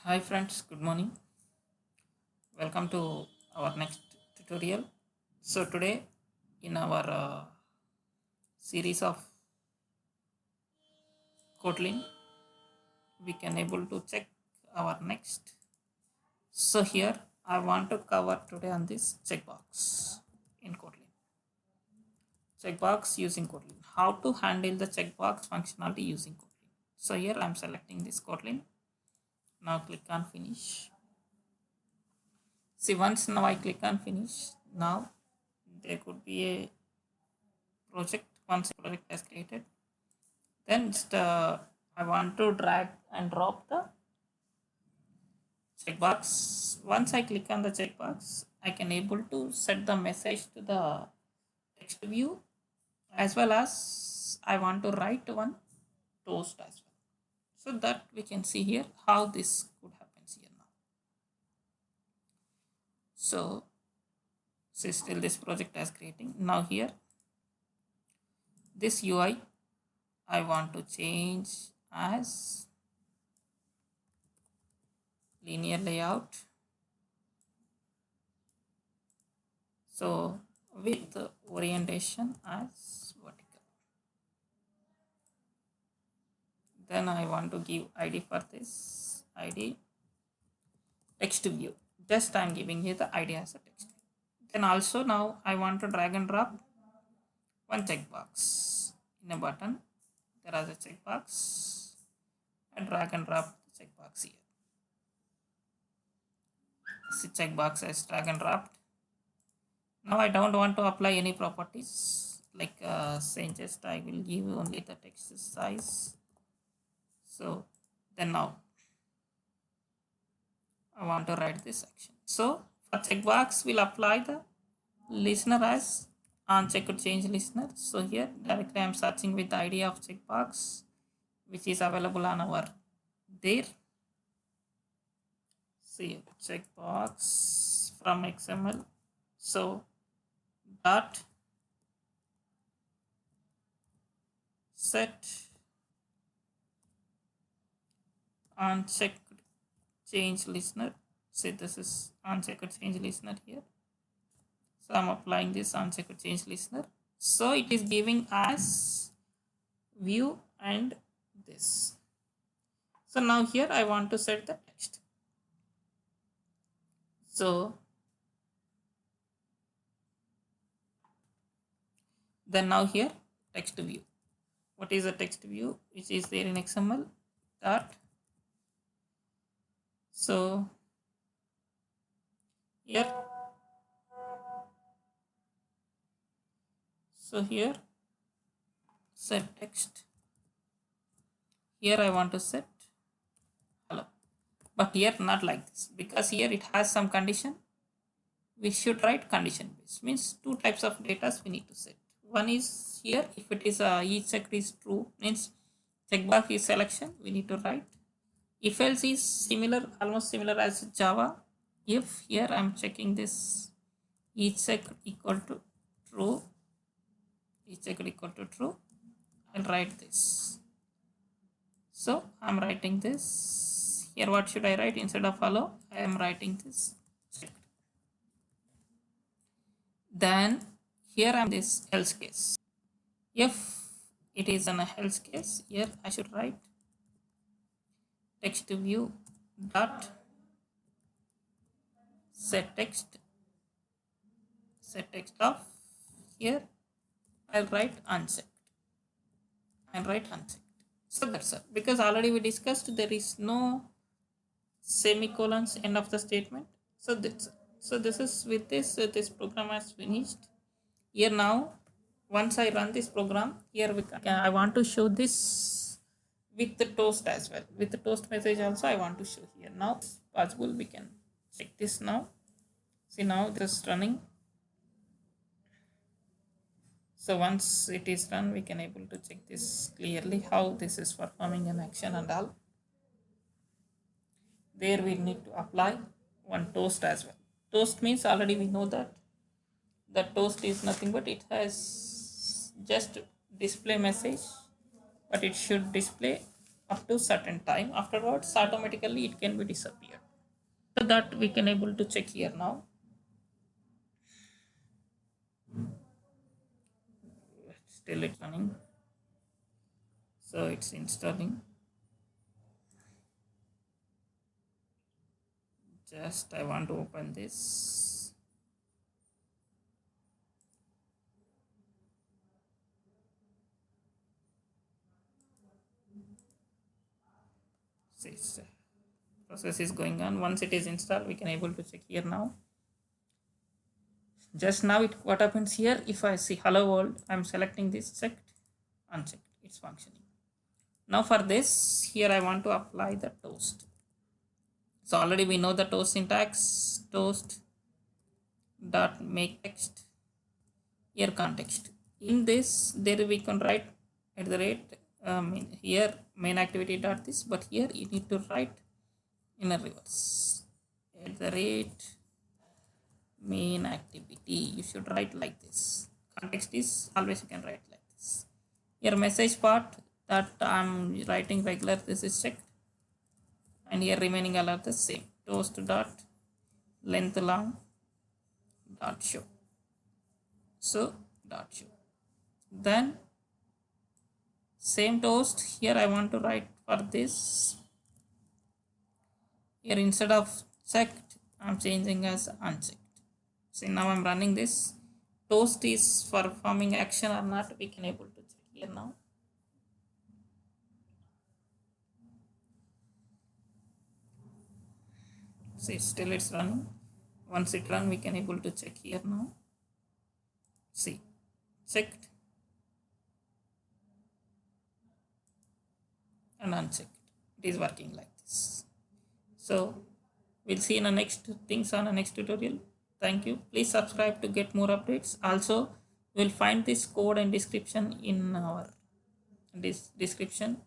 Hi friends, good morning. Welcome to our next tutorial. So today in our series of Kotlin, we can able to check our next. So here I want to cover today on this checkbox in Kotlin. Checkbox using Kotlin. How to handle the checkbox functionality using Kotlin. So here I'm selecting this Kotlin. Now click on finish. See, once now I click on finish. Now there could be a project once a project is created, then just I want to drag and drop the checkbox. Once I click on the checkbox, I can able to set the message to the text view, as well as I want to write one toast as well, so that we can see here how this could happen here now. So see, still this project is creating. Now here this UI I want to change as linear layout. So with the orientation as vertical. Then I want to give ID for this ID text view. Just I'm giving here the ID as a text view. Then also now I want to drag and drop one checkbox in a button. There is a checkbox. I drag and drop the checkbox here. See, checkbox is drag and dropped. Now I don't want to apply any properties like saying just I will give only the text size. So then now I want to write this section. So for checkbox will apply the listener as unchecked change listener. So here directly I am searching with the ID of checkbox, which is available on our there. See, checkbox from XML. So dot set unchecked change listener. Say this is unchecked change listener here. So I'm applying this unchecked change listener. So it is giving as view and this. So now here I want to set the text. So then now here text view. What is the text view which is there in XML dot. So here set text. Here I want to set hello, but here not like this, because here it has some condition. We should write condition based, means two types of data we need to set. One is here, if it is each checked is true, means checkbox is selection, we need to write. If else is similar, almost similar as Java. If here I'm checking this each checked equal to true, each checked equal to true, I'll write this. So I'm writing this here. What should I write instead of hello? I am writing this checked. Then here I'm this else case. If it is an else case, here I should write text view dot set text of. Here I'll write unchecked. So that's it, because already we discussed there is no semicolons end of the statement. So that's it. So this is with this this program has finished. Here now once I run this program, here I want to show this with the toast as well. With the toast message also I want to show here. Now it's possible, we can check this now. See, now this is running. So once it is run, we can able to check this clearly how this is performing an action and all. There we need to apply one toast as well. Toast means already we know that the toast is nothing but it has just display message, but it should display up to certain time. Afterwards, automatically it can be disappeared. So that we can able to check here now. Still it's running. So it's installing. Just I want to open this. This process is going on. Once it is installed, we can able to check here now. Just now what happens here, if I see hello world, I'm selecting this checked, unchecked, it's functioning. Now for this, here I want to apply the toast. So already we know the toast syntax, toast dot make text, here context. In this, there we can write at the rate, here main activity dot this, but here you need to write in a reverse. At the rate main activity, you should write like this. Context is always you can write like this. Here message part that I'm writing regular, this is checked, and here remaining all are the same. Toast dot length long dot show. So dot show. Then same toast here I want to write for this. Here instead of checked, I'm changing as unchecked. See, now I'm running this. Toast is performing action or not, we can able to check here now. See, still it's running. Once it run, we can able to check here now. See, checked and unchecked. It is working like this. So we'll see in the next things on the next tutorial. Thank you. Please subscribe to get more updates. Also, we'll find this code and description in our description.